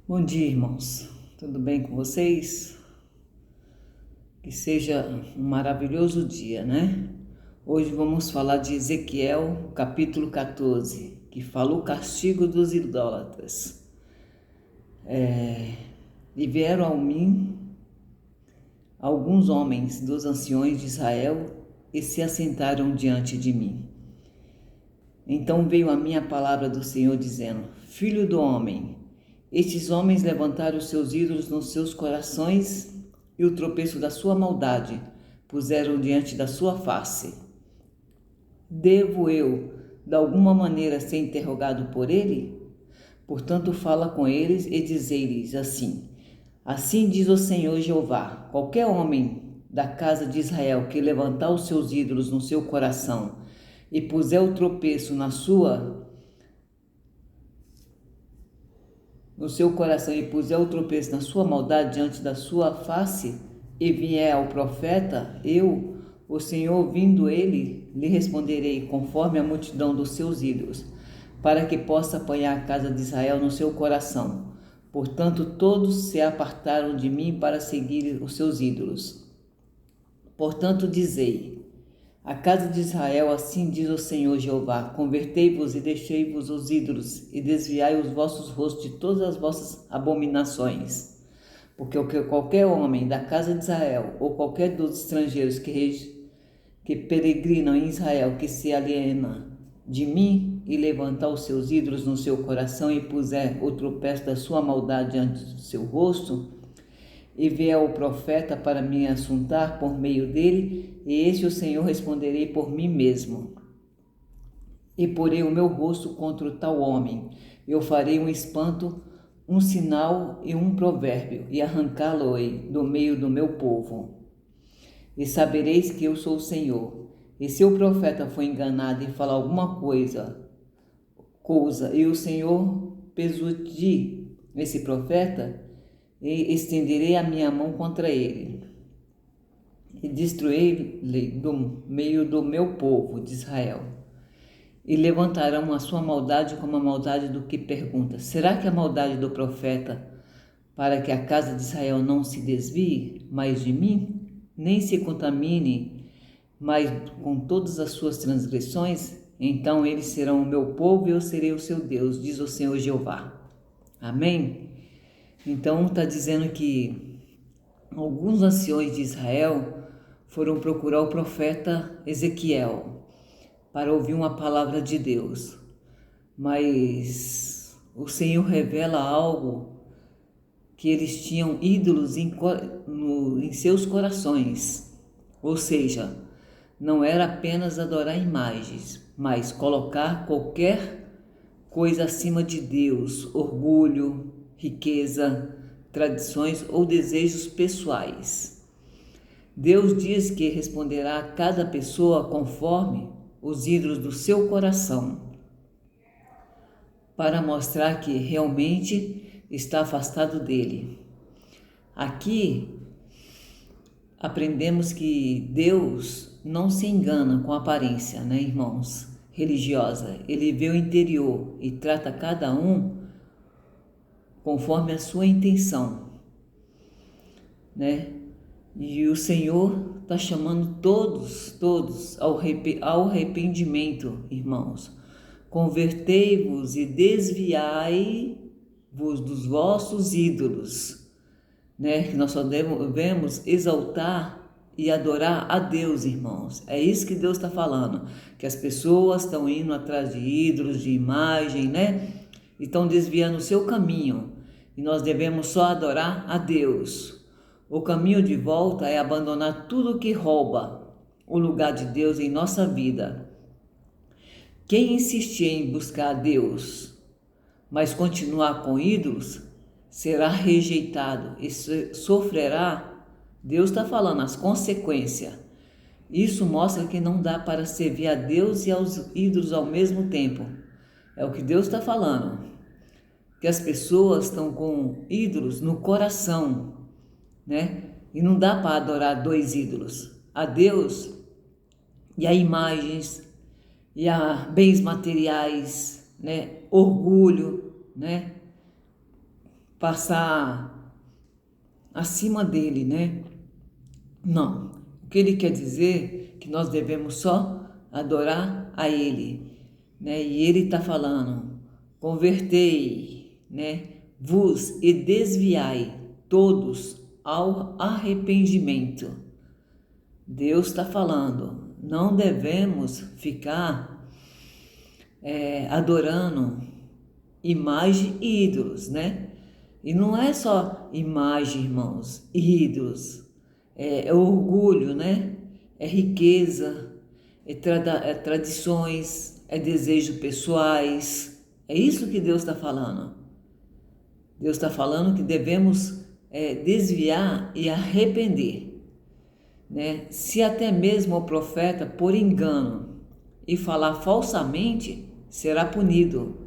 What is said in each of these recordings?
Bom dia, irmãos. Tudo bem com vocês? Que seja um maravilhoso dia, né? Hoje vamos falar de Ezequiel, capítulo 14, que fala o castigo dos idólatras. E vieram a mim alguns homens dos anciões de Israel e se assentaram diante de mim. Então veio a mim a palavra do Senhor dizendo: Filho do homem, estes homens levantaram os seus ídolos nos seus corações e o tropeço da sua maldade puseram diante da sua face. Devo eu, de alguma maneira, ser interrogado por ele? Portanto, fala com eles e dizei-lhes assim: Assim diz o Senhor Jeová: qualquer homem da casa de Israel que levantar os seus ídolos no seu coração e puser o tropeço no seu coração e puser o tropeço na sua maldade diante da sua face, e vier ao profeta, eu, o Senhor, vindo ele, lhe responderei conforme a multidão dos seus ídolos, para que possa apanhar a casa de Israel no seu coração. Portanto, todos se apartaram de mim para seguir os seus ídolos. Portanto, dizei: a casa de Israel, assim diz o Senhor Jeová: convertei-vos e deixei-vos os ídolos, e desviai os vossos rostos de todas as vossas abominações. Porque qualquer homem da casa de Israel, ou qualquer dos estrangeiros que peregrinam em Israel, que se aliena de mim e levantar os seus ídolos no seu coração e puser o tropeço da sua maldade diante do seu rosto, e vier o profeta para me assuntar por meio dele, e este o Senhor responderei por mim mesmo. E porei o meu rosto contra o tal homem, eu farei um espanto, um sinal e um provérbio, e arrancá-lo-ei do meio do meu povo. E sabereis que eu sou o Senhor. E se o profeta for enganado e falar alguma coisa, e o Senhor pesudir esse profeta, e estenderei a minha mão contra ele, e destruí-lo do meio do meu povo de Israel. E levantarão a sua maldade como a maldade do que pergunta: será que a maldade do profeta, para que a casa de Israel não se desvie mais de mim, nem se contamine mais com todas as suas transgressões? Então eles serão o meu povo e eu serei o seu Deus, diz o Senhor Jeová. Amém? Então está dizendo que alguns anciões de Israel foram procurar o profeta Ezequiel para ouvir uma palavra de Deus, mas o Senhor revela algo, que eles tinham ídolos em seus corações, ou seja, não era apenas adorar imagens, mas colocar qualquer coisa acima de Deus, orgulho, riqueza, tradições ou desejos pessoais. Deus diz que responderá a cada pessoa conforme os ídolos do seu coração, para mostrar que realmente está afastado dele. Aqui aprendemos que Deus não se engana com a aparência, né, irmãos, religiosa. Ele vê o interior e trata cada um conforme a sua intenção, né? E o Senhor está chamando todos ao arrependimento, irmãos. Convertei-vos e desviai-vos dos vossos ídolos, né? Que nós só devemos exaltar e adorar a Deus, irmãos. É isso que Deus está falando, que as pessoas estão indo atrás de ídolos, de imagem, né? E estão desviando o seu caminho. E nós devemos só adorar a Deus. O caminho de volta é abandonar tudo que rouba o lugar de Deus em nossa vida. Quem insistir em buscar a Deus, mas continuar com ídolos, será rejeitado e sofrerá, Deus está falando, as consequências. Isso mostra que não dá para servir a Deus e aos ídolos ao mesmo tempo. É o que Deus está falando. Que as pessoas estão com ídolos no coração, né? E não dá para adorar dois ídolos, a Deus e a imagens e a bens materiais, né? Orgulho, né? passar acima dele, né? Não. O que ele quer dizer é que nós devemos só adorar a ele, né? E ele está falando, convertei, né? Vos e desviai todos ao arrependimento. Deus está falando, não devemos ficar adorando imagem e ídolos, né? E não é só imagem, irmãos, e ídolos, é orgulho, né? É riqueza, é tradições, é desejos pessoais. É isso que Deus está falando. Deus está falando que devemos desviar e arrepender, né? Se até mesmo o profeta, por engano e falar falsamente, será punido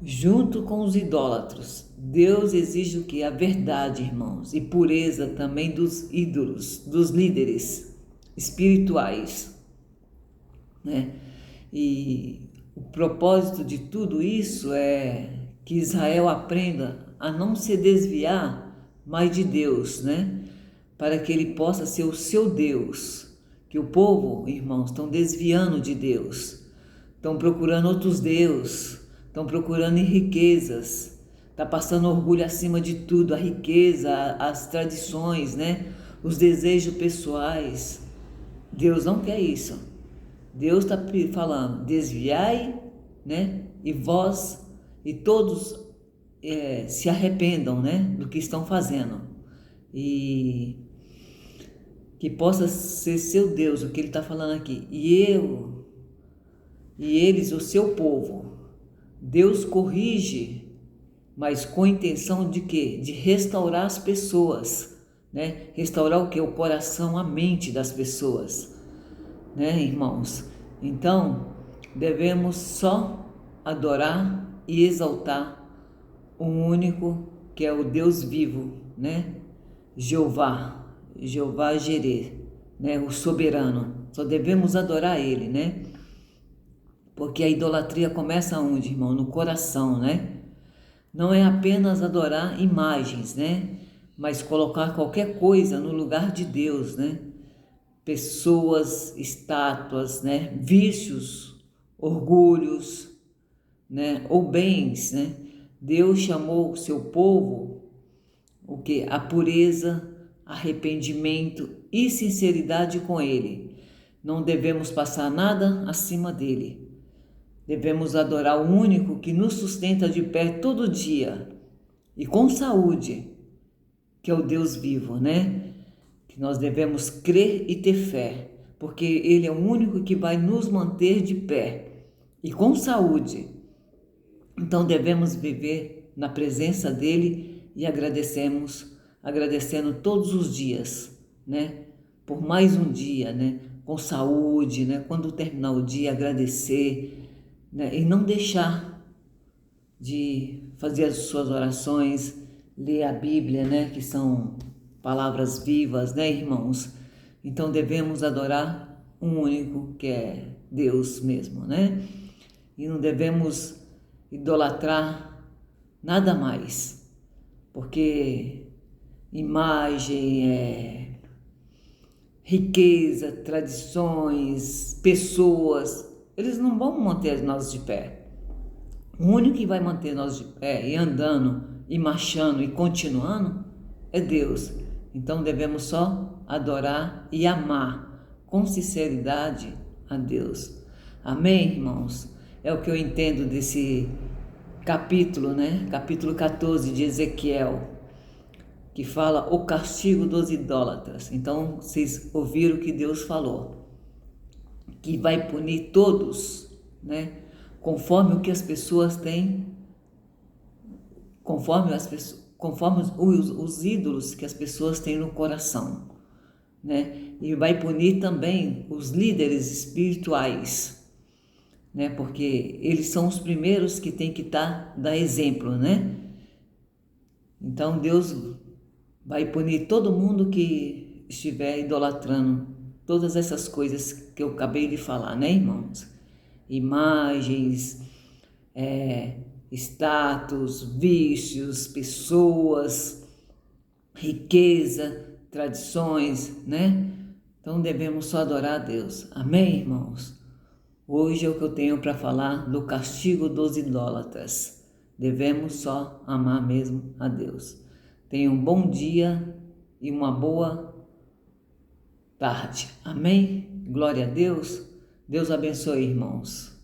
junto com os idólatras. Deus exige o que? A verdade, irmãos, e pureza também dos ídolos, dos líderes espirituais, né? E o propósito de tudo isso é que Israel aprenda a não se desviar mais de Deus, né? Para que ele possa ser o seu Deus. Que o povo, irmãos, estão desviando de Deus, estão procurando outros deuses, estão procurando riquezas, está passando orgulho acima de tudo, a riqueza, as tradições, né? Os desejos pessoais. Deus não quer isso. Deus está falando, desviai, né? E vós e todos se arrependam, né? Do que estão fazendo. E que possa ser seu Deus, o que ele está falando aqui. E eles, o seu povo. Deus corrige, mas com a intenção de quê? De restaurar as pessoas, né? Restaurar o quê? O coração, a mente das pessoas, né, irmãos? Então, devemos só adorar e exaltar o único que é o Deus vivo, né? Jeová Jireh, né? O soberano. Só devemos adorar ele, né? Porque a idolatria começa onde, irmão? No coração, né? Não é apenas adorar imagens, né? Mas colocar qualquer coisa no lugar de Deus, né? Pessoas, estátuas, né? Vícios, orgulhos, né? Ou bens, né? Deus chamou o seu povo o que? A pureza, arrependimento e sinceridade com ele. Não devemos passar nada acima dele. Devemos adorar o único que nos sustenta de pé todo dia e com saúde, que é o Deus vivo, né? Que nós devemos crer e ter fé, porque ele é o único que vai nos manter de pé e com saúde. Então devemos viver na presença dele e agradecendo todos os dias, né? Por mais um dia, né? Com saúde, né? Quando terminar o dia, agradecer, né? E não deixar de fazer as suas orações, ler a Bíblia, né? Que são palavras vivas, né, irmãos? Então devemos adorar um único que é Deus mesmo, né? E não devemos idolatrar nada mais, porque imagem, riqueza, tradições, pessoas, eles não vão manter nós de pé. O único que vai manter nós de pé e andando e marchando e continuando é Deus. Então devemos só adorar e amar com sinceridade a Deus. Amém, irmãos? É o que eu entendo desse capítulo, né? Capítulo 14 de Ezequiel, que fala o castigo dos idólatras. Então vocês ouviram o que Deus falou, que vai punir todos, né? Conforme o que as pessoas têm, conforme os ídolos que as pessoas têm no coração, né? E vai punir também os líderes espirituais, né? Porque eles são os primeiros que têm que dar exemplo, né? Então Deus vai punir todo mundo que estiver idolatrando todas essas coisas que eu acabei de falar, né, irmãos? Imagens, status, vícios, pessoas, riqueza, tradições, né? Então devemos só adorar a Deus. Amém, irmãos? Hoje é o que eu tenho para falar do castigo dos idólatras. Devemos só amar mesmo a Deus. Tenha um bom dia e uma boa tarde. Amém? Glória a Deus. Deus abençoe, irmãos.